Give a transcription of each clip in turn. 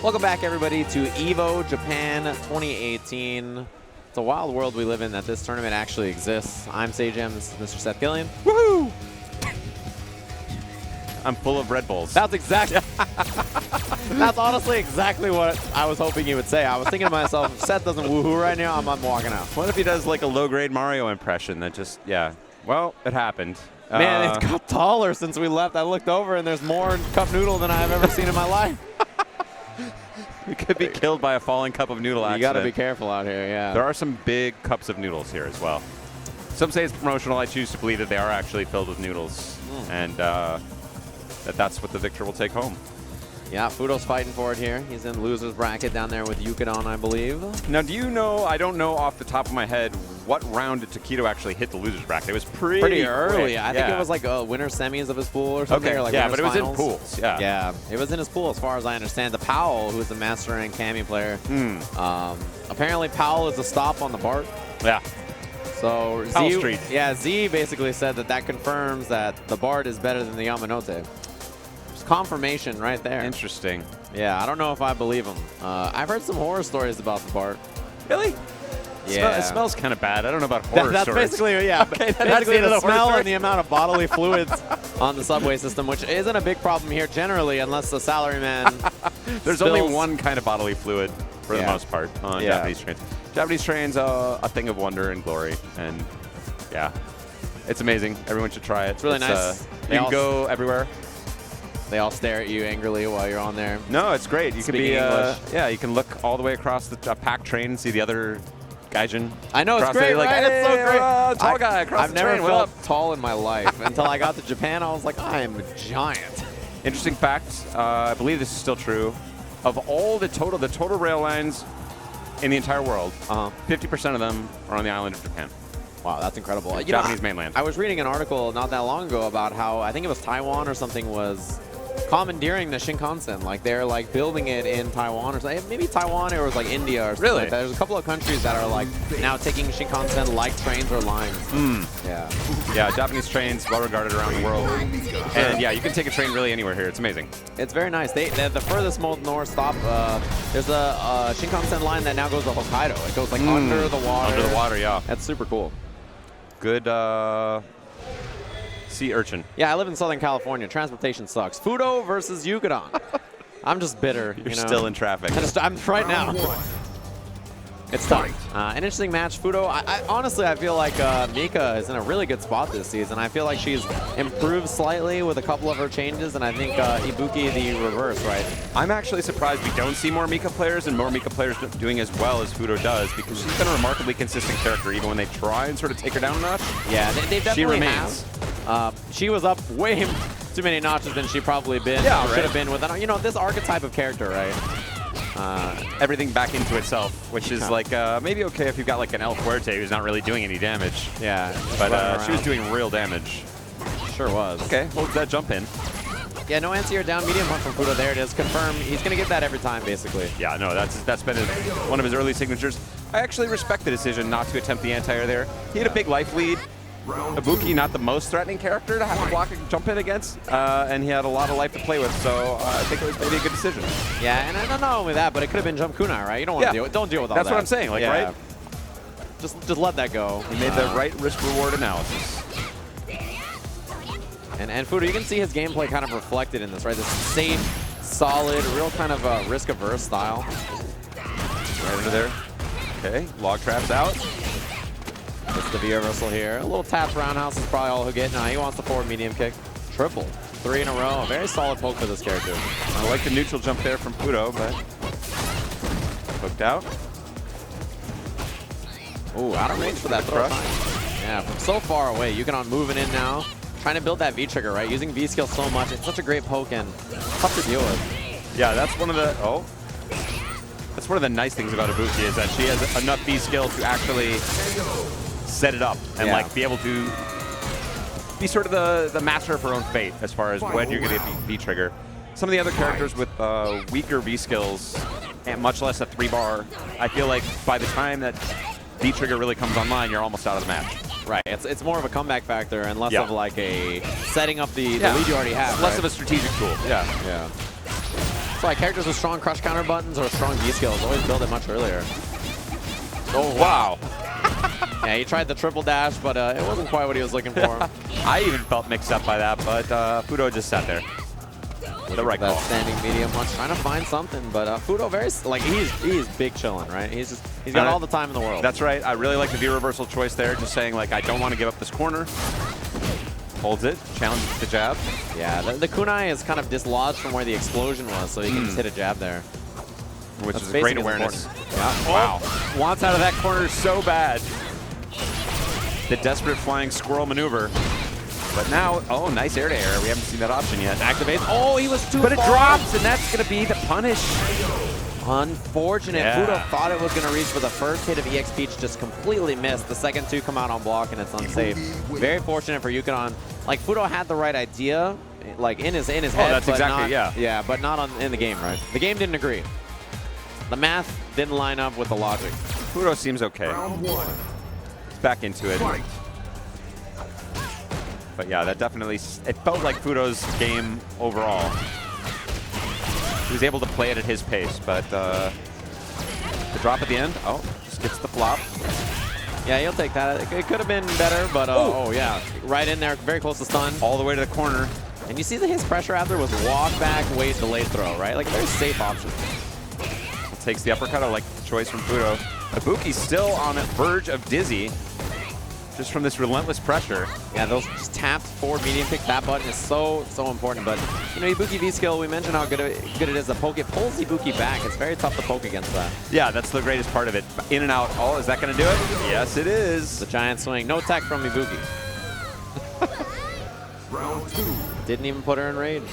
Welcome back, everybody, to Evo Japan 2018. It's a wild world we live in that this tournament actually exists. I'm SageM, this is Mr. Seth Gillian. Woohoo! I'm full of Red Bulls. That's exactly. That's honestly exactly what I was hoping you would say. I was thinking to myself, if Seth doesn't woohoo right now, I'm walking out. What if he does like a low-grade Mario impression that just, yeah. Well, it happened. Man, it's got taller since we left. I looked over and there's more cup noodle than I've ever seen in my life. We could be killed by a falling cup of noodle accident. You got to be careful out here, yeah. There are some big cups of noodles here as well. Some say it's promotional. I choose to believe that they are actually filled with noodles. And that's what the victor will take home. Yeah, Fudo's fighting for it here. He's in loser's bracket down there with Yukidon, I believe. Now, do you know, I don't know off the top of my head, what round did Taquito actually hit the loser's bracket? It was pretty early. Quick. I think it was like winner semis of his pool or something. Okay, or like yeah, but it was finals. in pools. Yeah. Yeah, it was in his pool as far as I understand. The Powell, who is the master rank Cammy player, apparently Powell is a stop on the Bart. Yeah. So Powell Street. Yeah, Z basically said that confirms that the Bart is better than the Yamanote. Just confirmation right there. Interesting. Yeah, I don't know if I believe him. I've heard some horror stories about the Bart. Really? Yeah. It smells kind of bad. I don't know about horror That's stories. basically, yeah. Okay, basically the smell story. and the amount of bodily fluids on the subway system, which isn't a big problem here generally, unless the salaryman There's only one kind of bodily fluid for the most part on Japanese trains. Japanese trains, a thing of wonder and glory, and yeah, it's amazing. Everyone should try it. It's really nice. You can go everywhere. They all stare at you angrily while you're on there. No, it's great. You can be, English. yeah, you can look all the way across the packed train and see the other gaijin. I know, it's great, like, right? It's so great. Tall guy across I've the never train. felt tall in my life until I got to Japan. I was like, I am a giant. Interesting fact, I believe this is still true. Of all the total rail lines in the entire world, 50% of them are on the island of Japan. Wow, that's incredible. Japanese mainland. I was reading an article not that long ago about how, I think it was Taiwan or something, was commandeering the Shinkansen. Like, they're like building it in Taiwan or something. Maybe Taiwan, or it was like India or something like that. There's a couple of countries that are like now taking Shinkansen like trains or lines. Yeah. Yeah, Japanese trains, well regarded around the world. And yeah, you can take a train really anywhere here. It's amazing. It's very nice. They're the furthest north stop, there's a Shinkansen line that now goes to Hokkaido. It goes like under the water. Under the water, yeah. That's super cool. Good sea urchin. Yeah, I live in Southern California. Transportation sucks. Fudo versus Yukidon. I'm just bitter. You're still in traffic. I'm right now. It's tough. An interesting match. Fudo, honestly, I feel like Mika is in a really good spot this season. I feel like she's improved slightly with a couple of her changes, and I think Ibuki the reverse, right? I'm actually surprised we don't see more Mika players and more Mika players doing as well as Fudo does, because she's been a remarkably consistent character even when they try and sort of take her down a notch. Yeah, they definitely have. She was up way too many notches than she probably should have been with, this archetype of character, right? Everything back into itself, which is like maybe okay if you've got like an El Fuerte who's not really doing any damage. Yeah, but she was doing real damage. Sure was. Okay, holds that jump in. Yeah, no anti-air down medium punch from Fudo. There it is. Confirm. He's going to get that every time, basically. Yeah, no, that's been one of his early signatures. I actually respect the decision not to attempt the anti-air there. He had a big life lead. Ibuki, not the most threatening character to have to block and jump in against, and he had a lot of life to play with, so I think it was maybe a good decision. Yeah, and not only that, but it could have been jump kunai, right? You don't want to deal with all that. That's what I'm saying, like, right? Just let that go. He made the right risk-reward analysis. And Fudo, you can see his gameplay kind of reflected in this, right? This safe, solid, real kind of risk-averse style. Right under there. Okay, log traps out. It's the V reversal here. A little tap roundhouse is probably all he'll get. Now he wants the forward medium kick. Triple. 3 in a row. A very solid poke for this character. I like the neutral jump there from Fudo, but hooked out. Ooh, out of range for that throw. Yeah, from so far away. Yukidon moving in now. Trying to build that V-trigger, right? Using V-skill so much. It's such a great poke and tough to deal with. Yeah, that's one of the... That's one of the nice things about Ibuki is that she has enough V-skill to actually set it up and like be able to be sort of the master of her own fate as far as when you're going to V-trigger. Some of the other characters with weaker V-skills and much less a 3-bar, I feel like by the time that V-trigger really comes online, you're almost out of the match. Right, it's more of a comeback factor and less of like a setting up the lead you already have. Less of a strategic tool. Yeah. That's why characters with strong crush counter buttons or strong B skills always build it much earlier. Oh, wow. Yeah, he tried the triple dash, but it wasn't quite what he was looking for. I even felt mixed up by that, but Fudo just sat there. The right call. Standing medium launch, trying to find something, but Fudo he's big chilling, right? He's got all the time in the world. That's right. I really like the V reversal choice there, just saying like I don't want to give up this corner. Holds it, challenges the jab. Yeah, the kunai is kind of dislodged from where the explosion was, so he can just hit a jab there. Which is great awareness. Yeah. Wow. Wants out of that corner so bad. The desperate flying squirrel maneuver. But now, oh, nice air to air. We haven't seen that option yet. Activates. Oh, he was too far. But it drops, and that's going to be the punish. Unfortunate. Yeah. Fudo thought it was going to reach for the first hit of EX Peach, just completely missed. The second two come out on block, and it's unsafe. Very fortunate for Yukon. Like, Fudo had the right idea, like, in his head. That's but exactly, not, yeah. Yeah, but not in the game, right? The game didn't agree. The math didn't line up with the logic. Fudo seems okay. He's back into it. But yeah, that definitely, it felt like Fudo's game overall. He was able to play it at his pace, but the drop at the end, oh, just gets the flop. Yeah, he'll take that. It could have been better, but oh yeah, right in there, very close to stun. All the way to the corner. And you see that his pressure after was walk back, wait, delayed throw, right? Like a very safe option. Takes the uppercut. I like the choice from Fudo. Ibuki's still on the verge of dizzy, just from this relentless pressure. Yeah, those just tapped forward medium kick, that button is so important. But you know, Ibuki V skill, we mentioned how good it is to poke. It pulls Ibuki back. It's very tough to poke against that. Yeah, that's the greatest part of it. In and out. Oh, is that going to do it? Yes, it is. The giant swing. No tech from Ibuki. Round 2. Didn't even put her in raid.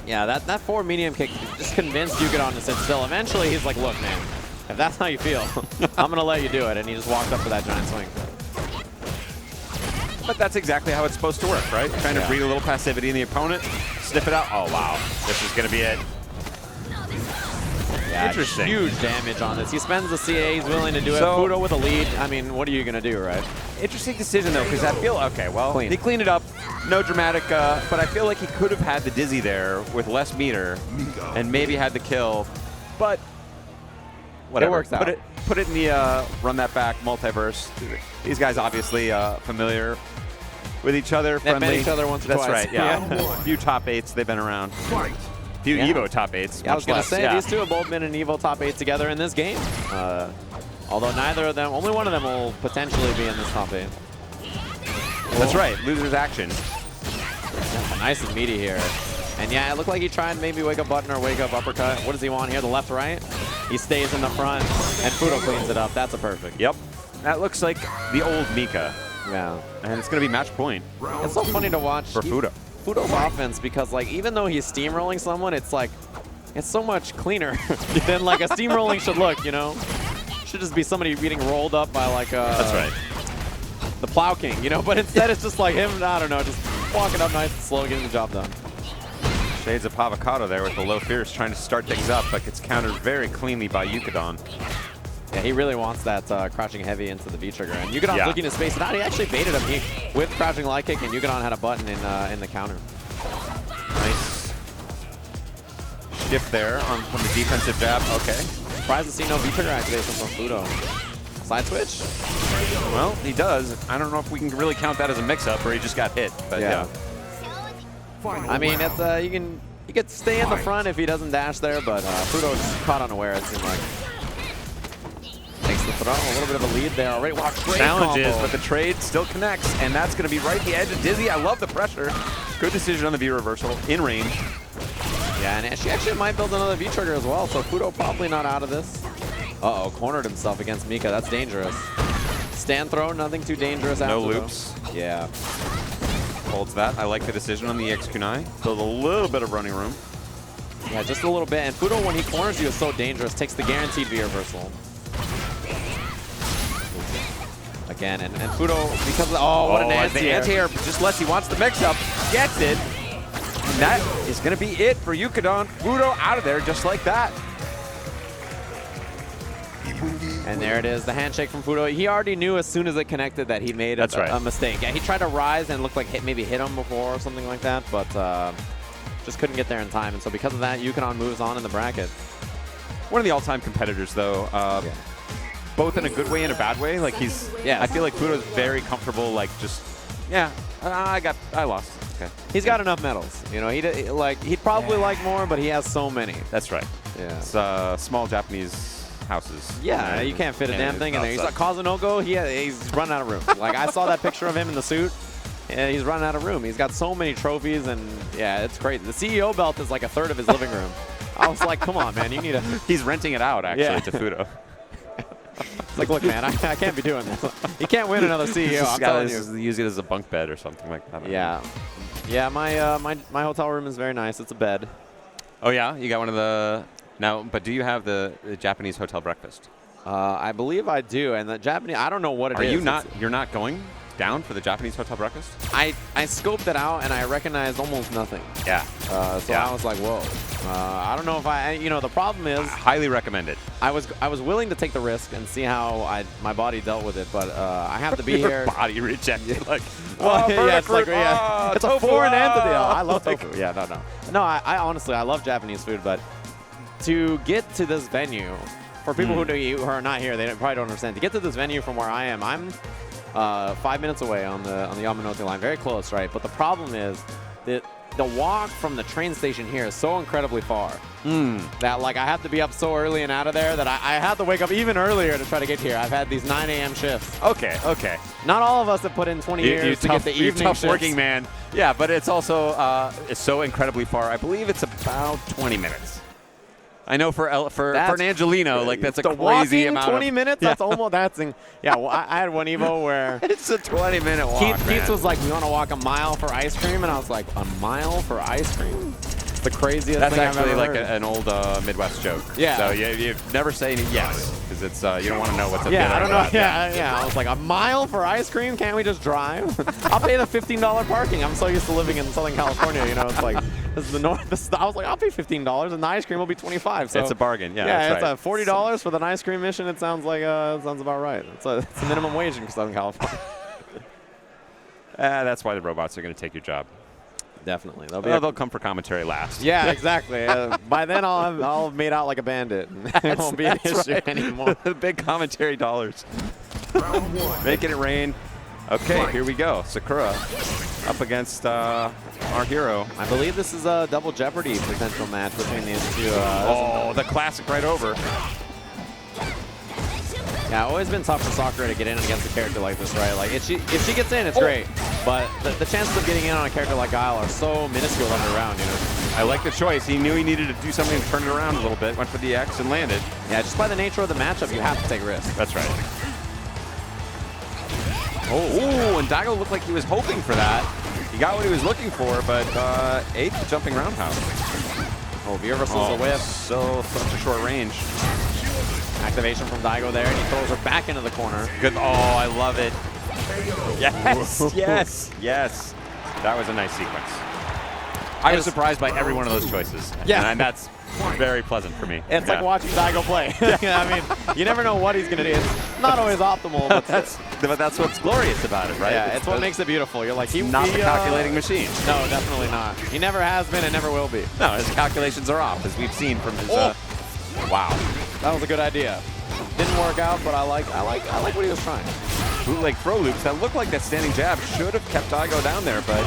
Yeah, that forward medium kick just convinced Yukon to sit still. Eventually, he's like, look, man, if that's how you feel, I'm going to let you do it. And he just walked up for that giant swing. But that's exactly how it's supposed to work, right? Kind of breed a little passivity in the opponent, sniff it out. Oh, wow. This is going to be it. Yeah, interesting. Huge damage on this. He spends the CA. He's willing to do it. Fudo with a lead. I mean, what are you going to do, right? Interesting decision, though, because I feel, okay, well, he cleaned it up. No dramatic, but I feel like he could have had the dizzy there with less meter and maybe had the kill, but whatever. It works out. Put it in the run that back multiverse. These guys obviously familiar with each other, friendly. They've met each other once or That's twice. right, yeah. A few top 8s they've been around. Few Evo top 8s. Yeah, I was going to say, these two have both been in Evo top 8 together in this game. Although neither of them, only one of them will potentially be in this top 8. That's right, loser's action. Yeah, nice and meaty here. And yeah, it looked like he tried maybe wake up button or wake up uppercut. What does he want here? The left, right? He stays in the front, and Fudo cleans it up. That's a perfect. Yep. That looks like the old Mika. Yeah. And it's going to be match point. It's so funny to watch for Fudo. Fudo's offense, because like even though he's steamrolling someone, it's like it's so much cleaner than like a steamrolling should look, you know? Should just be somebody getting rolled up by like That's right. The Plow King, you know? But instead it's just like him, I don't know, just walking up nice and slow, getting the job done. Shades of Avocado there with the low fierce trying to start things up, but gets countered very cleanly by Yukon. Yeah, he really wants that crouching heavy into the V-trigger. And Yukon's looking to space it out. He actually baited him with crouching light kick, and Yukon had a button in the counter. Nice shift there from the defensive jab. Okay. Surprised to see no V-trigger activation from Fudo. Side switch? Well, he does. I don't know if we can really count that as a mix-up or he just got hit. But yeah. I mean, it's he could stay in the front if he doesn't dash there, but Fudo's caught unaware, it seemed like. Takes the throw, a little bit of a lead there already. Wow, challenges, but the trade still connects, and that's going to be right at the edge of Dizzy. I love the pressure. Good decision on the V reversal, in range. Yeah, and she actually might build another V-trigger as well, so Fudo probably not out of this. Uh-oh, cornered himself against Mika. That's dangerous. Stand throw, nothing too dangerous after. No loops. Yeah. Holds that. I like the decision on the EX kunai. Build a little bit of running room. Yeah, just a little bit. And Fudo, when he corners you, is so dangerous. Takes the guaranteed V reversal. Again, and Fudo, because of, what an anti-air. Just lets, he wants the mix-up, gets it. And that is going to be it for Yukon. Fudo out of there just like that. And there it is, the handshake from Fudo. He already knew as soon as it connected that he made a mistake. Yeah, he tried to rise and looked like maybe hit him before or something like that, but just couldn't get there in time. And so because of that, Yukon moves on in the bracket. One of the all-time competitors, though. Both in a good way and a bad way. Like I feel like Fudo's very comfortable. Like just, I lost. Okay. He's got enough medals. You know, he'd probably like more, but he has so many. That's right. Yeah. It's small Japanese houses. Yeah, you can't fit a damn thing in there. He's like Kazunoko. He's running out of room. Like I saw that picture of him in the suit. And he's running out of room. He's got so many trophies, and yeah, it's crazy. The CEO belt is like a third of his living room. I was like, come on, man, you need a... He's renting it out, actually, to Fudo. It's like, look, man, I can't be doing this. You can't win another CEO. I'm telling you. Use it as a bunk bed or something like that. Yeah. Yeah, my hotel room is very nice. It's a bed. Oh, yeah? You got one of the... Now, but do you have the Japanese hotel breakfast? I believe I do. And the Japanese... I don't know what it is. Are you not... You're not going down for the Japanese hotel breakfast? I scoped it out, and I recognized almost nothing. Yeah. I was like, whoa. I don't know if the problem is... I highly recommend it. I was willing to take the risk and see how my body dealt with it, but I have to be Your here. body rejected. Like, it's like, it's a foreign entity. I love like, tofu. Yeah, no. No, I honestly, I love Japanese food, but to get to this venue, for people who are not here, they probably don't understand. To get to this venue from where I am, I'm 5 minutes away on the Yamanote line, very close, right? But the problem is that the walk from the train station here is so incredibly far that like I have to be up so early and out of there that I have to wake up even earlier to try to get here. I've had these 9 a.m. shifts. Okay. Not all of us have put in 20 years to get the evening tough shifts. working man. Yeah, but it's also it's so incredibly far. I believe it's about 20 minutes. I know for an Angelino, like that's a crazy amount. 20 minutes? That's almost Well, I had one Evo where it's a 20-minute walk. Keith was like, "We want to walk a mile for ice cream," and I was like, "A mile for ice cream?" It's the craziest That's thing actually I've ever like heard. an old Midwest joke. Yeah. So you never say yes because it's you don't want to know what's up Yeah, there. I don't know. Yeah. I was like, a mile for ice cream? Can't we just drive? I'll pay the $15 parking. I'm so used to living in Southern California. You know, it's like this is the north. I was like, I'll pay $15, and the ice cream will be $25. So it's a bargain. Yeah, it's that's right. $40 for the ice cream mission. It sounds like sounds about right. It's a minimum wage in Southern California. That's why the robots are going to take your job. Definitely. They'll come for commentary last. Yeah, exactly. By then, I'll have made out like a bandit. It won't be an issue anymore. The big commentary dollars. Making it rain. Okay, here we go. Sakura up against our hero. I believe this is a double Jeopardy potential match between these two. The classic right over. Yeah, always been tough for Sakura to get in against a character like this, right? Like, if she gets in, it's great. But the chances of getting in on a character like Guile are so minuscule every round, you know? I like the choice. He knew he needed to do something to turn it around a little bit. Went for the X and landed. Yeah, just by the nature of the matchup, you have to take risks. That's right. Oh, and Daigo looked like he was hoping for that. He got what he was looking for, but 8th jumping roundhouse. Oh, Veer reversals the whip. Such a short range. Activation from Daigo there, and he throws her back into the corner. Good. Oh, I love it. Yes. That was a nice sequence. I was surprised by every one of those choices. Yeah. And that's very pleasant for me. It's like watching Daigo play. I mean, you never know what he's going to do. It's not always optimal, but that's what's glorious about it, right? Yeah, it's what makes it beautiful. You're like, not the calculating machine. No, definitely not. He never has been and never will be. No, his calculations are off, as we've seen from his. Wow, that was a good idea. Didn't work out, but I like what he was trying. Bootleg throw loops that looked like that standing jab should have kept Daigo down there, but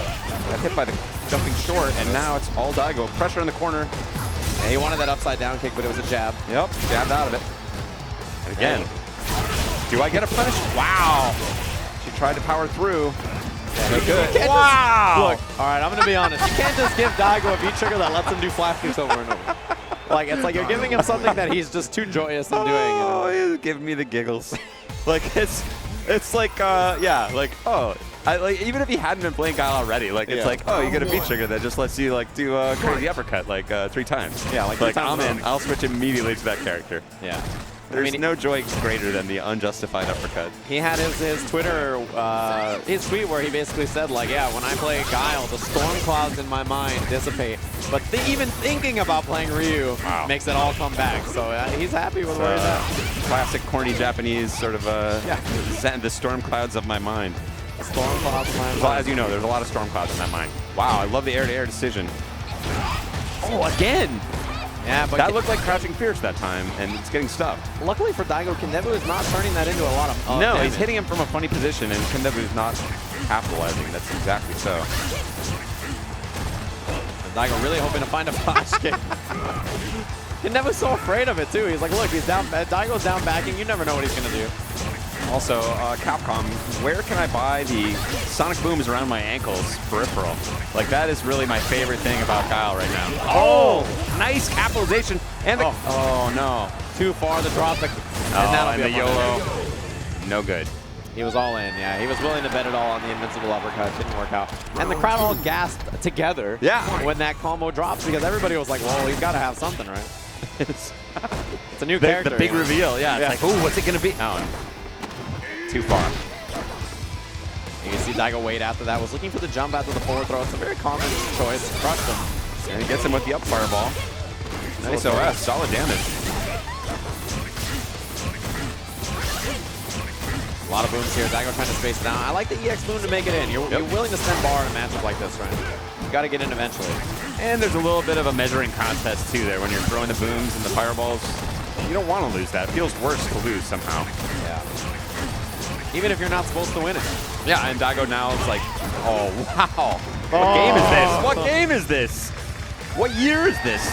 got hit by the jumping short, and now it's all Daigo. Pressure in the corner. Yeah, he wanted that upside down kick, but it was a jab. Yep, jabbed out of it. And again, do I get a punish? Wow. She tried to power through. Yeah, good. Wow. Look, all right, I'm going to be honest. You can't just give Daigo a V-trigger that lets him do flash kicks over and over. Like, it's like you're giving him something that he's just too joyous in doing. You know? He's giving me the giggles. Like, it's like, even if he hadn't been playing Guile already, like, it's like, oh, you get a V-trigger that just lets you, like, do a crazy uppercut, like, 3 times. Yeah, like I'm in. I'll switch immediately to that character. Yeah. There's no joy greater than the unjustified uppercut. He had his Twitter, his tweet where he basically said, like, yeah, when I play Guile, the storm clouds in my mind dissipate. But even thinking about playing Ryu makes it all come back. So he's happy with where he's at. Classic corny Japanese sort of the storm clouds of my mind. Storm clouds of my mind. Well, as you know, there's a lot of storm clouds in that mind. Wow, I love the air-to-air decision. Oh, again! Yeah, but that looked like Crouching Fierce that time, and it's getting stuffed. Luckily for Daigo, Kindevu is not turning that into a lot of no, damage. He's hitting him from a funny position, and Kindevu is not capitalizing. That's exactly so. And Daigo really hoping to find a flash kick. Kindevu's so afraid of it, too. He's like, look, he's down. Daigo's down backing. You never know what he's going to do. Also, Capcom, where can I buy the Sonic Booms around my ankles peripheral? Like, that is really my favorite thing about Kyle right now. Oh, nice capitalization. And the, oh no. Too far to drop the... And the YOLO. No good. He was all in, yeah. He was willing to bet it all on the invincible uppercut. Didn't work out. And the crowd all gasped together when that combo drops because everybody was like, well, he's got to have something, right? It's a new character. The big reveal, yeah. It's like, ooh, what's it going to be? Oh, too far. You can see Daigo wait after that. Was looking for the jump after the forward throw. It's a very common choice. Crushed him. And he gets him with the up fireball. Nice OS. Solid damage. A lot of booms here. Daigo trying to space it out. I like the EX boom to make it in. You're willing to spend bar in a matchup like this, right? You got to get in eventually. And there's a little bit of a measuring contest, too, there when you're throwing the booms and the fireballs. You don't want to lose that. It feels worse to lose somehow. Yeah. Even if you're not supposed to win it. Yeah, and Daigo now is like, oh, wow. What game is this? What game is this? What year is this?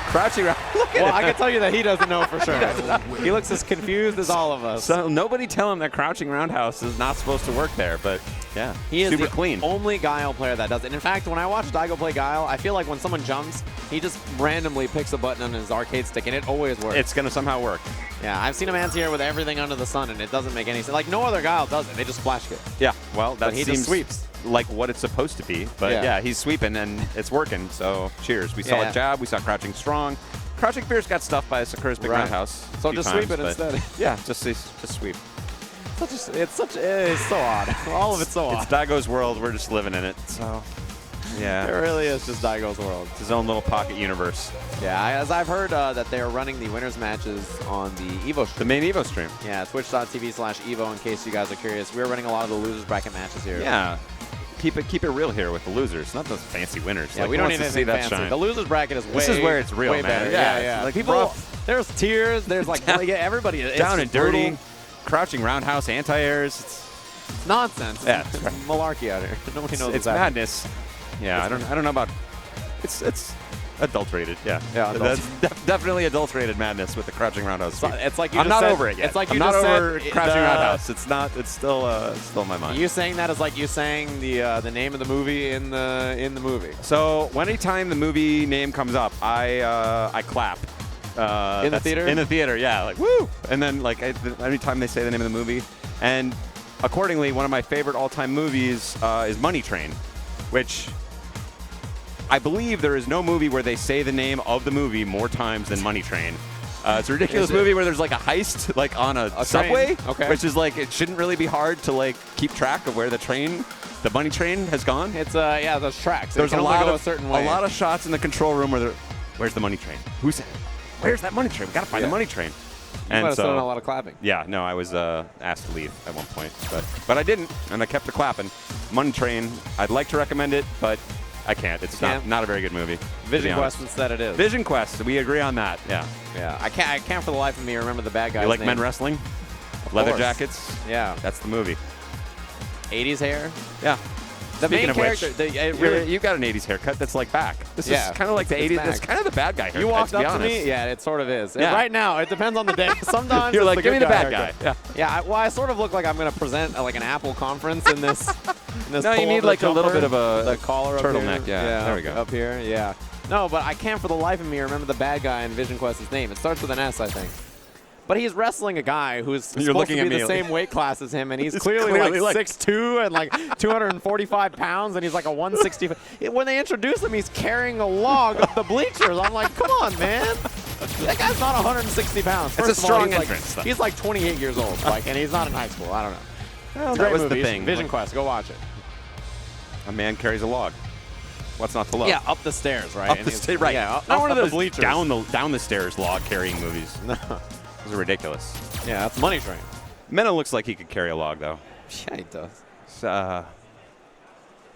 Crouching around. Look at it. I can tell you that he doesn't know for sure. He looks as confused as all of us. So nobody tell him that crouching roundhouse is not supposed to work there, but yeah, he is super clean. Only Guile player that does it. In fact, when I watch Daigo play Guile, I feel like when someone jumps, he just randomly picks a button on his arcade stick, and it always works. It's going to somehow work. Yeah, I've seen him anti-air with everything under the sun, and it doesn't make any sense. Like, no other Guile does it. They just flash kick. Yeah, well, that he seems just sweeps. Like what it's supposed to be. But yeah, he's sweeping, and it's working, so cheers. We saw a jab. We saw crouching strong. Crouching Fierce got stuffed by Sakura's big roundhouse. So just sweep it instead. Yeah, just sweep. It's so odd. All of it's so odd. It's Daigo's world. We're just living in it. So, yeah. It really is just Daigo's world. It's his own little pocket universe. Yeah, as I've heard that they're running the winners matches on the Evo stream. The main Evo stream. Yeah, twitch.tv/Evo in case you guys are curious. We're running a lot of the losers bracket matches here. Yeah. Keep it real here with the losers, not those fancy winners. Yeah, like, we don't need anything fancy. Shine. The losers bracket is way This is where it's real, way man. Better. Yeah. Like people, there's tears. There's like everybody. It's down and dirty. Brutal. Crouching roundhouse anti-airs. It's nonsense. Yeah, it's malarkey out here. Nobody knows. It's madness. Yeah, I don't know about. It's adulterated. Yeah. That's definitely adulterated madness with the crouching roundhouse. It's like I'm not over it yet. It's like I'm not over crouching roundhouse. It's not. It's still in my mind. You saying that is like you saying the name of the movie in the movie. So anytime the movie name comes up, I clap. In the theater? In the theater, yeah, like woo! And then like anytime they say the name of the movie, and accordingly, one of my favorite all-time movies is Money Train, which I believe there is no movie where they say the name of the movie more times than Money Train. It's a ridiculous movie where there's like a heist like on a subway, which is like it shouldn't really be hard to like keep track of where the money train has gone. It's yeah, those tracks. There's a lot of shots in the control room where where's the money train? Who's it? Where's that money train? We gotta find the money train. And might have done a lot of clapping. Yeah, no, I was asked to leave at one point, but I didn't, and I kept the clapping. Money Train, I'd like to recommend it, but I can't. It's not a very good movie. Vision Quest instead it is. Vision Quest, we agree on that. Yeah. Yeah. I can't for the life of me remember the bad guy's You like name. men wrestling? Leather jackets? Yeah. That's the movie. 80s hair? Yeah. The Speaking main character, you got an 80s haircut that's like back. This is kind of like the 80s. It's kind of the bad guy haircut. You walked up to me? Yeah, it sort of is. Yeah. Right now, it depends on the day. Sometimes you're like, give me the bad haircut. guy. Yeah. Well, I sort of look like I'm going to present like an Apple conference in this. No, you need like a little bit of the collar turtleneck. Yeah, there we go. Up here, yeah. No, but I can't for the life of me remember the bad guy in Vision Quest's name. It starts with an S, I think. But he's wrestling a guy who's supposed to be the same weight class as him, and he's clearly like 6'2" and like 245 pounds, and he's like a 165. When they introduce him, he's carrying a log up the bleachers. I'm like, come on, man. That guy's not 160 pounds. It's a strong entrance. He's like 28 years old, and he's not in high school. I don't know. Well, that was the thing. Vision Quest, go watch it. A man carries a log. What's not to love? Yeah, up the stairs, right? Up the stairs, right. Yeah, not one of those bleachers. down the stairs log carrying movies. No. Those are ridiculous. Yeah, that's Money Train. Menno looks like he could carry a log, though. Yeah, he does. I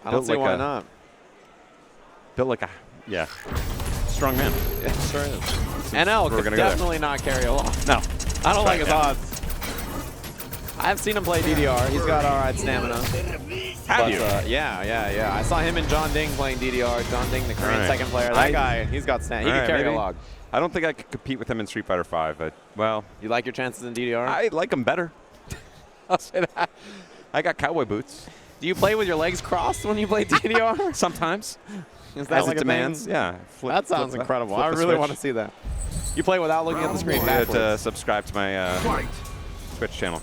don't see why not. Built like a, yeah. strong man. It sure is. NL could definitely not carry a lot. No. I don't like his odds. I've seen him play DDR. He's got all right stamina. Have you? Yeah. I saw him and John Ding playing DDR. John Ding, the current second player. That guy, he's got stamina. He can carry a log. I don't think I could compete with him in Street Fighter V, but, well. You like your chances in DDR? I like him better. I'll say that. I got cowboy boots. Do you play with your legs crossed when you play DDR? Sometimes. Is that as like it demands? Yeah. That sounds incredible. I really want to see that. You play without looking at the screen backwards. You have to subscribe to my Twitch channel.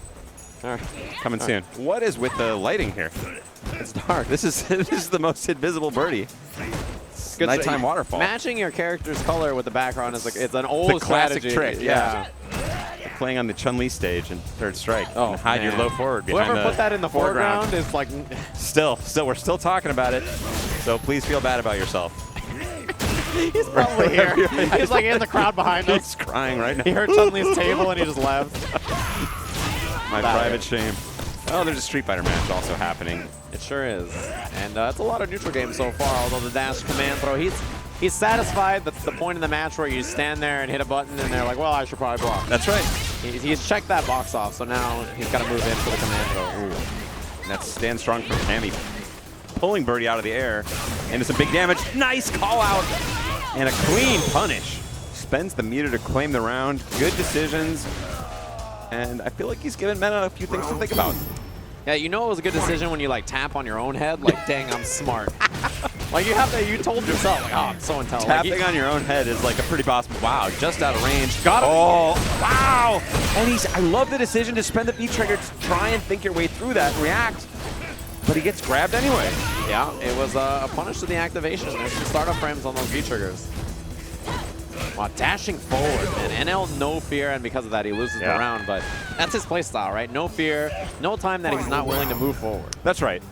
All right. Coming soon. What is with the lighting here? It's dark. This is the most invisible birdie. Good nighttime waterfall. Matching your character's color with the background is like it's an old classic strategy. trick. Yeah. Playing on the Chun-Li stage in Third Strike. Oh, and hide your low forward behind Whoever put that in the foreground is like. Still, we're still talking about it. So please feel bad about yourself. He's probably here. He's like in the crowd behind us. He's crying right now. He heard Chun-Li's table and he just left. My private shame. Oh, there's a Street Fighter match also happening. It sure is. And it's a lot of neutral games so far, although the dash command throw, he's satisfied. That's the point in the match where you stand there and hit a button and they're like, well, I should probably block. That's right. He's checked that box off, so now he's got to move in for the command throw. Ooh. And that's stand strong from Cammy. Pulling Birdie out of the air. And it's a big damage. Nice call out. And a clean punish. Spends the meter to claim the round. Good decisions. And I feel like he's given Mena a few things to think about. Yeah, you know it was a good decision when you like tap on your own head, like, dang, I'm smart. Like you have that, you told yourself, like, oh, I'm so intelligent. Tapping on your own head is like a pretty boss. Wow, just out of range. Got him. Oh, wow. And I love the decision to spend the V trigger to try and think your way through that and react. But he gets grabbed anyway. Yeah, it was a punish to the activation. There's some startup frames on those V triggers. Wow, dashing forward, man. NL no fear, and because of that, he loses the round. But that's his play style, right? No fear, no time that he's not willing to move forward. That's right.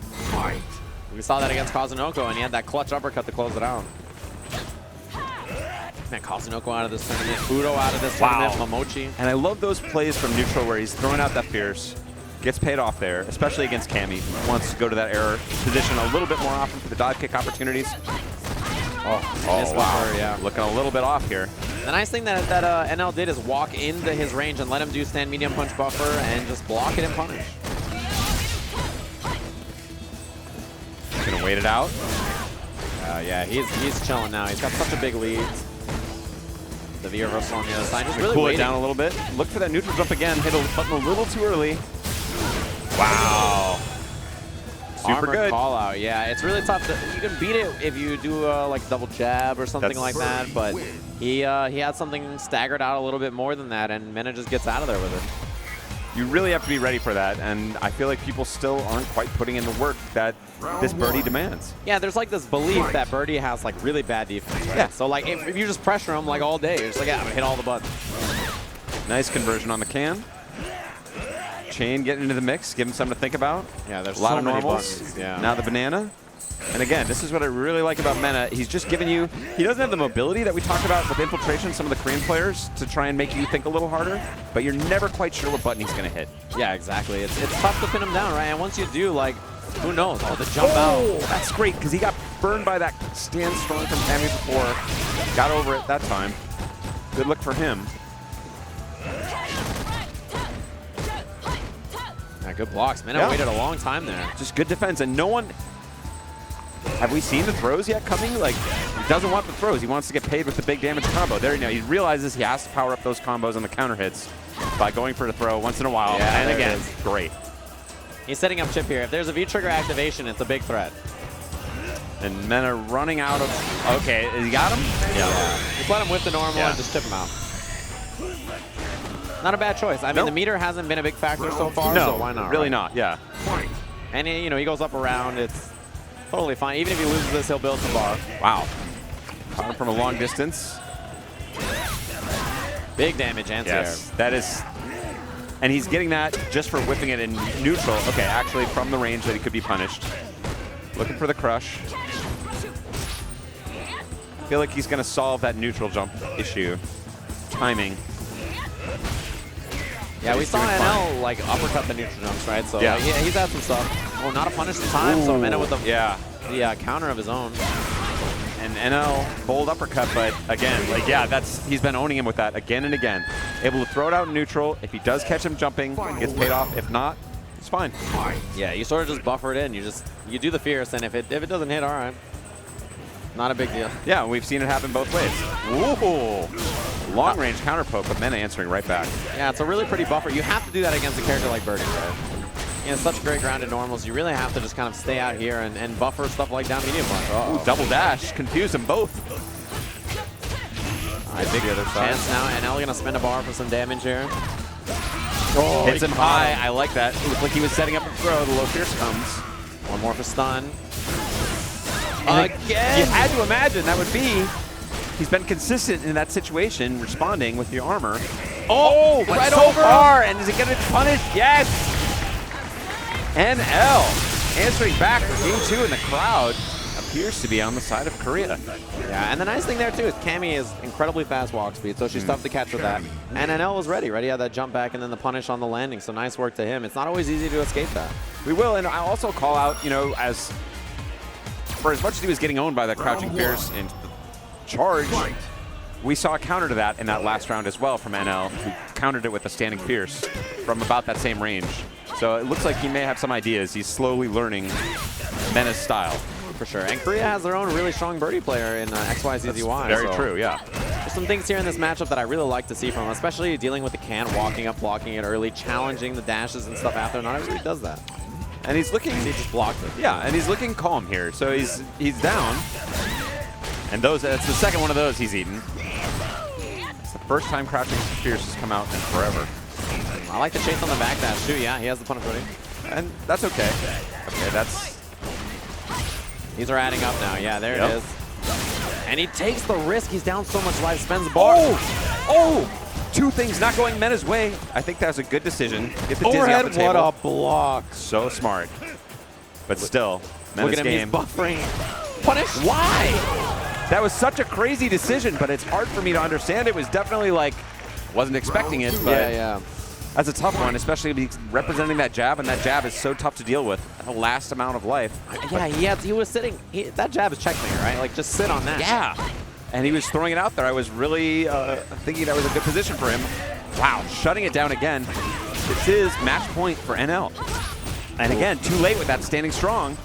We saw that against Kazunoko, and he had that clutch uppercut to close it out. Man, Kazunoko out of this tournament, Udo out of this tournament, Momochi. And I love those plays from neutral where he's throwing out that fierce, gets paid off there, especially against Cammy, who wants to go to that error position a little bit more often for the dive kick opportunities. Oh wow. Yeah. Looking a little bit off here. The nice thing that NL did is walk into his range and let him do stand medium punch buffer and just block it and punish. Gonna wait it out. Yeah, he's chilling now. He's got such a big lead. The V reversal on the other side. Just really cool it down a little bit. Look for that neutral jump again. Hit a button a little too early. Wow. Super good. Call out. Yeah, it's really tough. You can beat it if you do like double jab or something like that, but he had something staggered out a little bit more than that, and Mena just gets out of there with it. You really have to be ready for that, and I feel like people still aren't quite putting in the work that this Birdie demands. Yeah, there's like this belief that Birdie has like really bad defense, right? Yeah. So like if you just pressure him like all day, you're just like, yeah, I'm gonna hit all the buttons. Nice conversion on the can. Chain getting into the mix, give him something to think about. Yeah, there's a lot so of many normals. buttons. Yeah. Now the banana. And again, this is what I really like about Mena. He's just giving you, he doesn't have the mobility that we talked about with infiltration, some of the Korean players, to try and make you think a little harder, but you're never quite sure what button he's going to hit. Yeah, exactly. It's tough to pin him down, right? And once you do, like, who knows? Oh, the jump out. That's great, because he got burned by that stand strong from Cammy before. Got over it that time. Good look for him. Yeah, good blocks. Mena waited a long time there. Just good defense, and no one... Have we seen the throws yet coming? Like, he doesn't want the throws. He wants to get paid with the big damage combo. There you know, he realizes he has to power up those combos on the counter hits by going for the throw once in a while. Yeah, and again, great. He's setting up chip here. If there's a V-trigger activation, it's a big threat. And Mena running out of... Okay, he got him? Yeah. Just let him whip the normal and just chip him out. Not a bad choice. I mean, the meter hasn't been a big factor so far, so why not? Really not, yeah. And, you know, he goes up around. It's totally fine. Even if he loses this, he'll build some bar. Wow. Caught him from a long distance. Big damage, anti-air. Yes, that is... And he's getting that just for whipping it in neutral. Okay, actually from the range that he could be punished. Looking for the crush. I feel like he's going to solve that neutral jump issue. Timing. Yeah, we saw NL like uppercut the neutral jumps, right? So yeah, he's had some stuff. Oh, not a punish this time. So Mena with the counter of his own. And NL, bold uppercut, but again, like, yeah, he's been owning him with that again and again. Able to throw it out in neutral. If he does catch him jumping, it gets paid off. If not, it's fine. Yeah, you sort of just buffer it in. You do the fierce, and if it doesn't hit, all right. Not a big deal. Yeah, we've seen it happen both ways. Ooh, long range counter poke, but Mena answering right back. Yeah, it's a really pretty buffer. You have to do that against a character like Birdie, right? You know, such great grounded normals. You really have to just kind of stay out here and buffer stuff like down medium punch. Ooh, double dash, confuse them both. All right, big other side. chance now, and now we're gonna spin a bar for some damage here. Oh, hits him high. I like that. It looked like he was setting up a throw. The low fierce comes. One more for stun. Again! You had to imagine that would be. He's been consistent in that situation, responding with the armor. Oh, right so over! Far, and is it going to punish? Yes! NL answering back for game 2, and the crowd appears to be on the side of Korea. Yeah, and the nice thing there too is Cammy is incredibly fast walk speed, so she's tough to catch with that. And NL was ready. Ready had that jump back and then the punish on the landing, so nice work to him. It's not always easy to escape that. We will, and I'll also call out, you know, for as much as he was getting owned by the crouching fierce and charge, we saw a counter to that in that last round as well from NL, who countered it with a standing fierce from about that same range. So it looks like he may have some ideas. He's slowly learning Mena's style. For sure. And Korea has their own really strong birdie player in XYZZY. Very true, yeah. There's some things here in this matchup that I really like to see from him, especially dealing with the can, walking up, blocking it early, challenging the dashes and stuff after. Not everybody does that. And he's looking. He just blocked it. Yeah, and he's looking calm here. So he's down. And that's the second one of those he's eaten. It's the first time crouching fierce has come out in forever. I like the chase on the back dash too. Yeah, he has the punish ready. And that's okay. Okay, that's. These are adding up now. Yeah, there it is. And he takes the risk. He's down so much life. Spends the bar. Oh! Two things not going Mena's way. I think that was a good decision. Get the dizzy off the table. What a block. So smart. But still, Mena's Look at him, game. He's buffering. Punish. Why? That was such a crazy decision, but it's hard for me to understand. It was definitely like, wasn't expecting it, but yeah. That's a tough one, especially representing that jab, and that jab is so tough to deal with. The last amount of life. Yeah, he was sitting. That jab is checkmate, right? Like, just sit on that. Yeah. And he was throwing it out there. I was really thinking that was a good position for him. Wow, shutting it down again. This is match point for NL. And again, too late with that standing strong.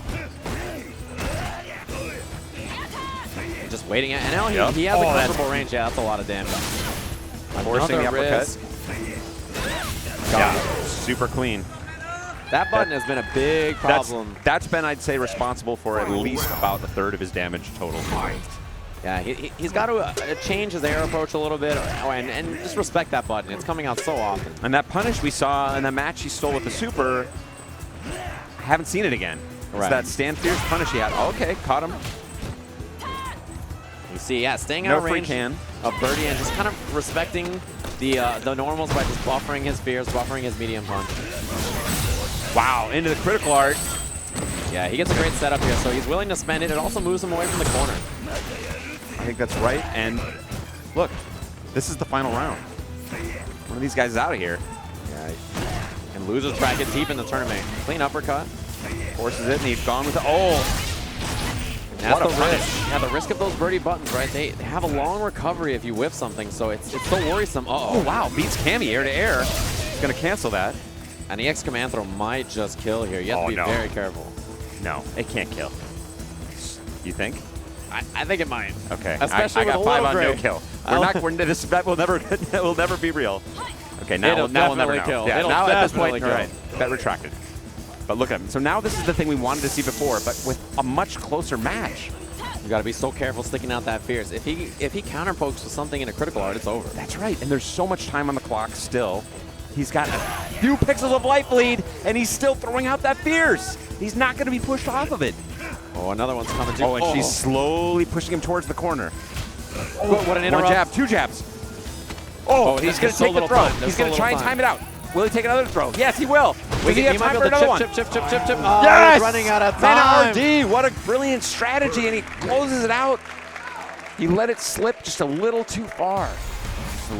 Just waiting at NL. He has a comfortable range. Yeah, that's a lot of damage. Forcing the uppercut. Yeah, super clean. That button has been a big problem. That's been, I'd say, responsible for at least about a third of his damage total. Yeah, he's got to change his air approach a little bit and just respect that button. It's coming out so often. And that punish we saw in the match he stole with the super, I haven't seen it again. Right. It's that stand fierce punish he had. Okay, caught him. You see, yeah, staying out of range of Birdie and just kind of respecting the normals by just buffering his fears, buffering his medium punch. Wow, into the critical art. Yeah, he gets a great setup here, so he's willing to spend it. It also moves him away from the corner. I think that's right, and look, this is the final round. One of these guys is out of here. Yeah, and losers try to get deep in the tournament. Clean uppercut. Forces it, and he's gone with the, oh! That's the risk. Yeah, the risk of those birdie buttons, right? They have a long recovery if you whiff something, so it's so worrisome. Oh, wow, beats Cammy air to air. He's gonna cancel that. And the X command throw might just kill here. You have to be very careful. No, it can't kill. You think? I think it might. Okay, especially I got 5 on no kill. This bet will never be real. Okay, now we'll never know. Kill. Yeah, now at this point, all right, bet retracted. But look at him. So now this is the thing we wanted to see before, but with a much closer match. You got to be so careful sticking out that fierce. If he counter pokes with something in a critical art, it's over. That's right, and there's so much time on the clock still. He's got a few pixels of life lead, and he's still throwing out that fierce. He's not going to be pushed off of it. Oh, another one's coming too. Oh, and she's slowly pushing him towards the corner. Oh, what an interrupt. One jab, 2 jabs. Oh, he's going to take the throw. He's going to try and time it out. Will he take another throw? Yes, he will. Does he have time for another one? Chip. Oh, yes! He's running out of time. RD, what a brilliant strategy, and he closes it out. He let it slip just a little too far.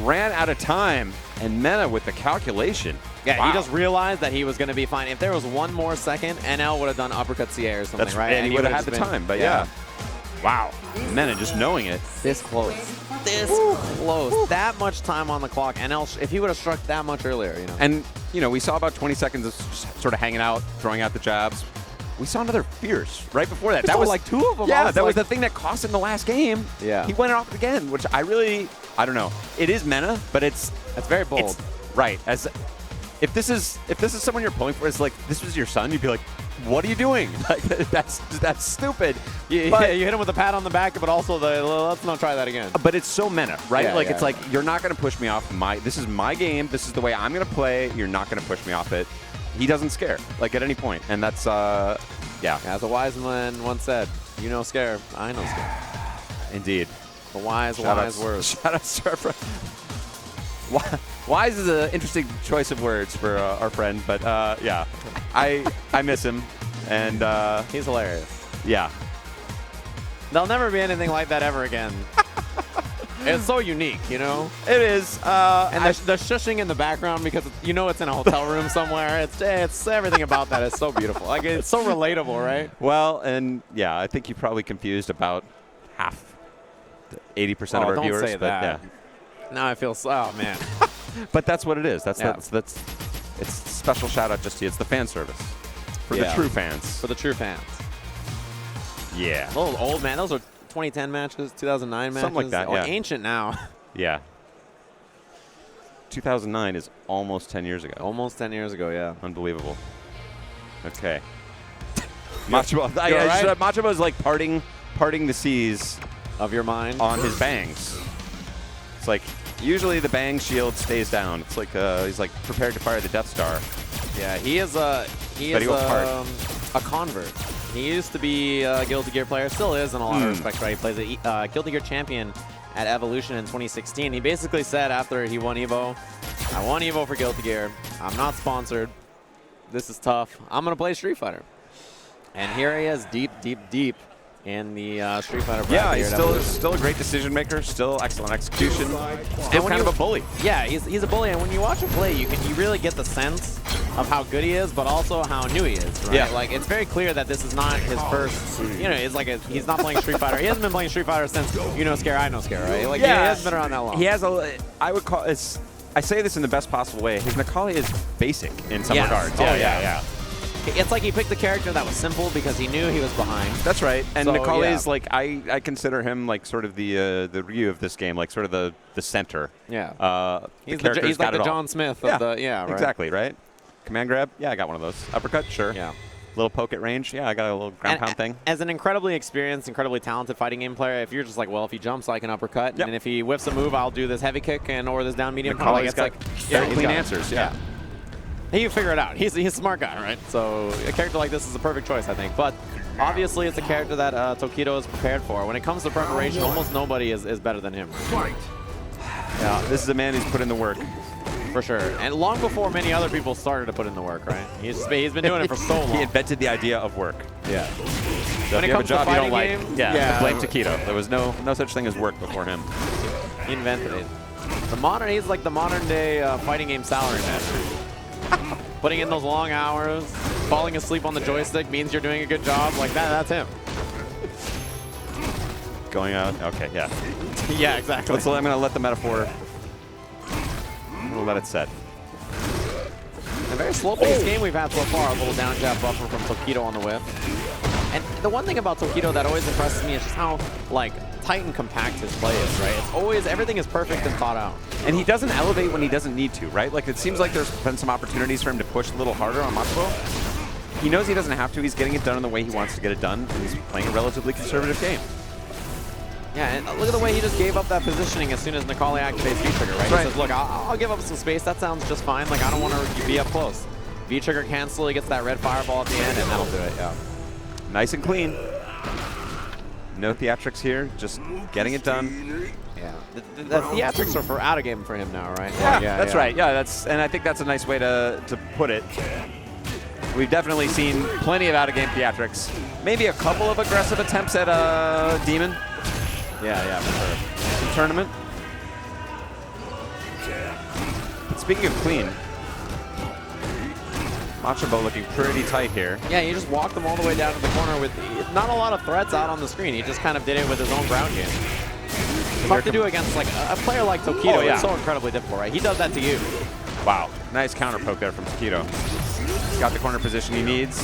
Ran out of time, and Mena with the calculation. Yeah, he just realized that he was going to be fine. If there was one more second, NL would have done uppercut CA or something, right? And he would have had the time, but yeah. Wow. Mena just knowing it. This close. This close. That much time on the clock. And if he would have struck that much earlier, you know. And, you know, we saw about 20 seconds of sort of hanging out, throwing out the jabs. We saw another Fierce right before that. That was like 2 of them. Yeah, that was the thing that cost him the last game. Yeah. He went off again, which I don't know. It is Mena, but that's very bold. Right. If this is someone you're pulling for, it's like this was your son, you'd be like, what are you doing? Like that's stupid. You hit him with a pat on the back, but also let's not try that again. But it's so Mena, right? Yeah, it's like you're not going to push me off this is my game. This is the way I'm going to play. You're not going to push me off it. He doesn't scare, like at any point, and that's yeah. As a wise man once said, you know scare, I know scare. Indeed. The wise words. Shout out to our friend. Wise is an interesting choice of words for our friend, but yeah, I miss him, and he's hilarious. Yeah. There'll never be anything like that ever again. It's so unique, you know? It is. And the shushing in the background because you know it's in a hotel room somewhere. It's everything about that is so beautiful. Like it's so relatable, right? Well, and yeah, I think you probably confused about half, 80% of our don't viewers. Say that. Yeah. Now I feel so. Oh man. But that's what it is. That's it's a special shout out just to you. It's the fan service for the true fans. For the true fans. Yeah. Those old man. Those are 2010 matches, 2009 matches. Something like that. Yeah. Ancient now. Yeah. 2009 is almost 10 years ago. Almost 10 years ago. Yeah. Unbelievable. Okay. Machimo. Right? Machimo is like parting the seas of your mind on his bangs. It's like usually the bang shield stays down. It's like he's like prepared to fire the Death Star. Yeah, he is a convert. He used to be a Guilty Gear player, still is in a lot of respects, right? He plays a Guilty Gear champion at Evolution in 2016. He basically said after he won Evo, I won Evo for Guilty Gear. I'm not sponsored. This is tough. I'm going to play Street Fighter. And here he is, deep in the Street Fighter bracket. Yeah, he's still a great decision maker, still excellent execution, still kind of a bully. Yeah, he's a bully, and when you watch him play, you really get the sense of how good he is, but also how new he is, right? Yeah. Like, it's very clear that this is not his first, you know, it's like he's not playing Street Fighter. He hasn't been playing Street Fighter since You Know Scare, I Know Scare, right? Like, yeah, he hasn't been around that long. He has I say this in the best possible way. His Necalli is basic in some regards. Yeah. It's like he picked the character that was simple because he knew he was behind. That's right. And so, Necalli is like, I consider him like sort of the Ryu of this game, like sort of the center. Yeah. He's like the John Smith of the, right. Exactly, right? Command grab? Yeah, I got one of those. Uppercut? Sure. Yeah. Little poke at range? Yeah, I got a little ground pound thing. As an incredibly experienced, incredibly talented fighting game player, if you're just like, well, if he jumps, I can uppercut. Yep. And if he whiffs a move, I'll do this heavy kick or this down medium. Necalli's got clean answers. Yeah. He can figure it out. He's a smart guy, right? So a character like this is a perfect choice, I think. But obviously, it's a character that Tokido is prepared for. When it comes to preparation, almost nobody is better than him. Yeah, this is a man who's put in the work. For sure. And long before many other people started to put in the work, right? He's been doing it for so long. He invented the idea of work. Yeah. So if you have a job you don't like, blame Tokido. There was no such thing as work before him. He invented it. He's like the modern day fighting game salary man. Putting in those long hours, falling asleep on the joystick means you're doing a good job. Like that's him. Going out. Okay, yeah. Yeah, exactly. I'm going to let the metaphor. We'll let it set. A very slow-paced game we've had so far. A little down jab buffer from Tokido on the whip. And the one thing about Tokido that always impresses me is just how tight and compact his play is, right? It's always, everything is perfect and thought out. And he doesn't elevate when he doesn't need to, right? Like, it seems like there's been some opportunities for him to push a little harder on Machimo. He knows he doesn't have to. He's getting it done in the way he wants to get it done. And he's playing a relatively conservative game. Yeah, and look at the way he just gave up that positioning as soon as Necalli activates V-Trigger, right? He says, look, I'll give up some space. That sounds just fine. Like, I don't want to be up close. V-Trigger cancel. He gets that red fireball at the end, and that'll do it, yeah. Nice and clean. No theatrics here. Just getting it done. Yeah. The theatrics are for out of game for him now, right? Yeah, that's right. Yeah, and I think that's a nice way to put it. We've definitely seen plenty of out-of-game theatrics. Maybe a couple of aggressive attempts at Demon. Yeah, for sure. In tournament. But speaking of clean, Machabo looking pretty tight here. Yeah, he just walked them all the way down to the corner with not a lot of threats out on the screen. He just kind of did it with his own ground game. It's hard to do against like a player like Tokido. Oh, yeah. It's so incredibly difficult, right? He does that to you. Wow, nice counter poke there from Tokido. He's got the corner position he needs.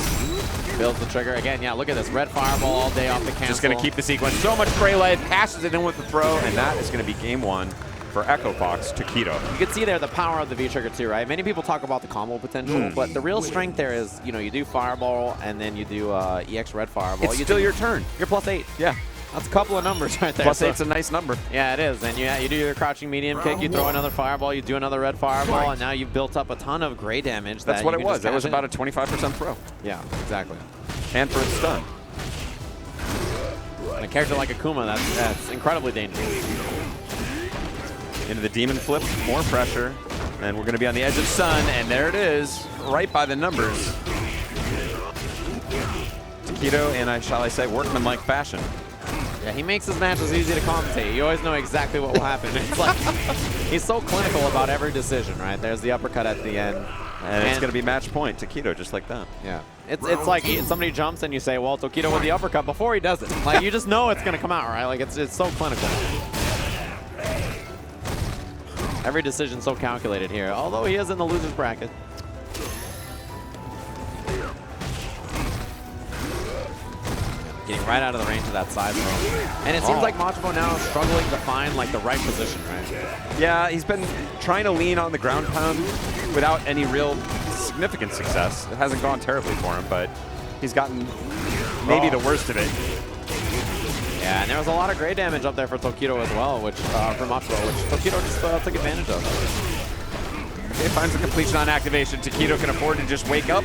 Builds the trigger again. Yeah, look at this red fireball all day off the cancel. Just going to keep the sequence. So much spray life, passes it in with the throw, and that is going to be game one for Echo Fox Tokido. You can see there the power of the V trigger too, right? Many people talk about the combo potential, but the real strength there is, you know, you do fireball and then you do EX red fireball. It's still your turn. You're +8. Yeah. That's a couple of numbers right there. +8's a nice number. Yeah, it is. And you do your crouching medium kick, you throw another fireball, you do another red fireball, and now you've built up a ton of gray damage. That's what it was. That was about a 25% throw. Yeah, exactly. And for a stun. And a character like Akuma, that's incredibly dangerous. Into the demon flip, more pressure, and we're going to be on the edge of sun, and there it is, right by the numbers. Tokido in, shall I say, workmanlike fashion. Yeah, he makes his matches easy to commentate. You always know exactly what will happen. It's like he's so clinical about every decision, right? There's the uppercut at the end. And it's going to be match point, Tokido, just like that. Yeah. It's like somebody jumps and you say, well, Tokido with the uppercut before he does it. Like, you just know it's going to come out, right? Like, it's so clinical. Every decision so calculated here, although he is in the loser's bracket. Getting right out of the range of that side throw. And it seems like Machabo now is struggling to find like the right position, right? Yeah, he's been trying to lean on the ground pound without any real significant success. It hasn't gone terribly for him, but he's gotten maybe the worst of it. Yeah, and there was a lot of gray damage up there for Tokido as well, which for Machabo, which Tokido just took advantage of. Okay, finds a completion on activation. Tokido can afford to just wake up.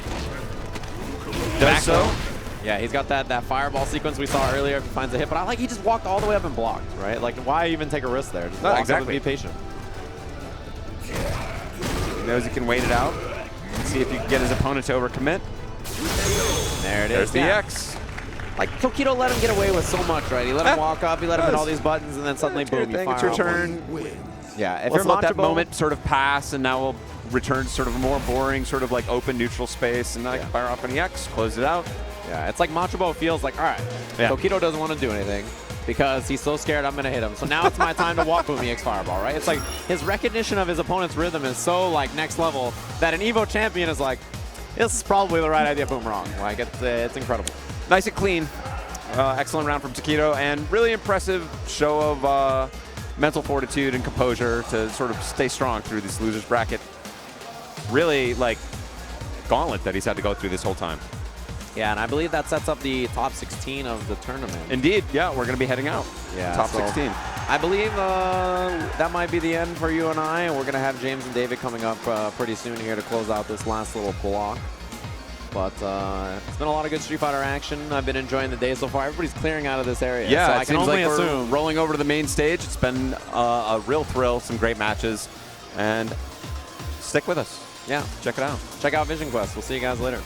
Does so. Yeah, he's got that fireball sequence we saw earlier. Finds a hit, but I like he just walked all the way up and blocked, right? Like, why even take a risk there? Just walk up and be patient. He knows he can wait it out. See if you can get his opponent to overcommit. There it is. There's the X. Like, Tokido let him get away with so much, right? He let him walk up, he let him hit all these buttons, and then suddenly, boom, you fire It's your turn. Yeah, if Let's you're let that Machabo, moment sort of pass, and now we'll return to sort of a more boring, sort of like open neutral space, and now I can fire off an EX, close it out. Yeah, it's like Machabo feels like, all right, Tokido doesn't want to do anything because he's so scared I'm going to hit him. So now it's my time to walk boom EX fireball, right? It's like his recognition of his opponent's rhythm is so like next level that an Evo champion is like, this is probably the right idea, boom, wrong. Like, it's incredible. Nice and clean. Excellent round from Tokido, and really impressive show of mental fortitude and composure to sort of stay strong through this loser's bracket. Really, like, gauntlet that he's had to go through this whole time. Yeah, and I believe that sets up the top 16 of the tournament. Indeed, yeah, we're going to be heading out. Yeah, top 16. I believe that might be the end for you and I, and we're going to have James and David coming up pretty soon here to close out this last little block. But it's been a lot of good Street Fighter action. I've been enjoying the day so far. Everybody's clearing out of this area. Yeah, so I can only assume. Rolling over to the main stage. It's been a real thrill, some great matches, and stick with us. Yeah. Check it out. Check out Vision Quest. We'll see you guys later.